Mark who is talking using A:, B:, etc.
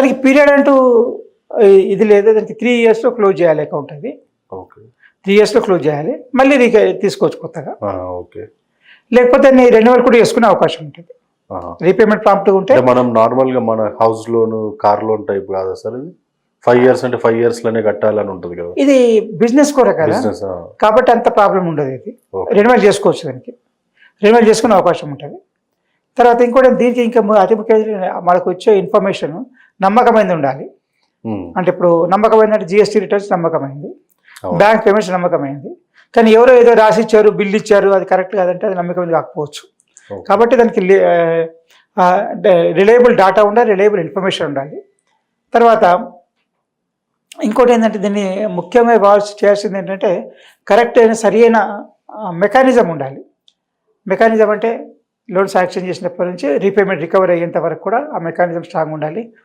A: దానికి పీరియడ్ అంటూ ఇది లేదు. దానికి 3 ఇయర్స్లో క్లోజ్ చేయాలి అకౌంట్. అది
B: ఓకే.
A: 3 ఇయర్స్లో క్లోజ్ చేయాలి. మళ్ళీ తీసుకోవచ్చు కొత్తగా.
B: ఓకే.
A: లేకపోతే రెన్యువల్ కూడా చేసుకునే అవకాశం ఉంటుంది. రీపేమెంట్ ప్రాంప్ట్ ఉంటే
B: మనం నార్మల్గా మన house loan, car loan type కాదా సార్ ఇది? 5 ఇయర్స్ అంటే 5 ఇయర్స్ లోనే కట్టాలని ఉంటుంది కదా.
A: ఇది బిజినెస్ కూడా కదా,
B: బిజినెస్.
A: కాబట్టి అంత ప్రాబ్లం ఉండదు. ఇది
B: ఓకే.
A: రెన్యువల్ చేసుకోవచ్చు, దానికి రెన్యువల్ చేసుకునే అవకాశం ఉంటుంది. తర్వాత ఇంకోటి దీనికి ఇంకా అతి ముఖ్యమైన మనకు వచ్చే ఇన్ఫర్మేషన్ నమ్మకమైనది ఉండాలి. అంటే ఇప్పుడు నమ్మకమైందంటే జిఎస్టీ రిటర్న్స్ నమ్మకమైంది, బ్యాంక్ పేమెంట్స్ నమ్మకమైంది. కానీ ఎవరో ఏదో రాసి ఇచ్చారు, బిల్ ఇచ్చారు, అది కరెక్ట్ కాదంటే అది నమ్మకమైనది కాకపోవచ్చు. కాబట్టి దానికి రిలయబుల్ డేటా ఉండాలి, రిలయబుల్ ఇన్ఫర్మేషన్ ఉండాలి. తర్వాత ఇంకోటి ఏంటంటే దీన్ని ముఖ్యంగా చేయాల్సింది ఏంటంటే కరెక్ట్ అయిన సరి అయిన మెకానిజం ఉండాలి. మెకానిజం అంటే లోన్ శాంక్షన్ చేసినప్పటి నుంచి రీపేమెంట్ రికవరీ అయ్యేంత వరకు కూడా ఆ మెకానిజం స్ట్రాంగ్ ఉండాలి.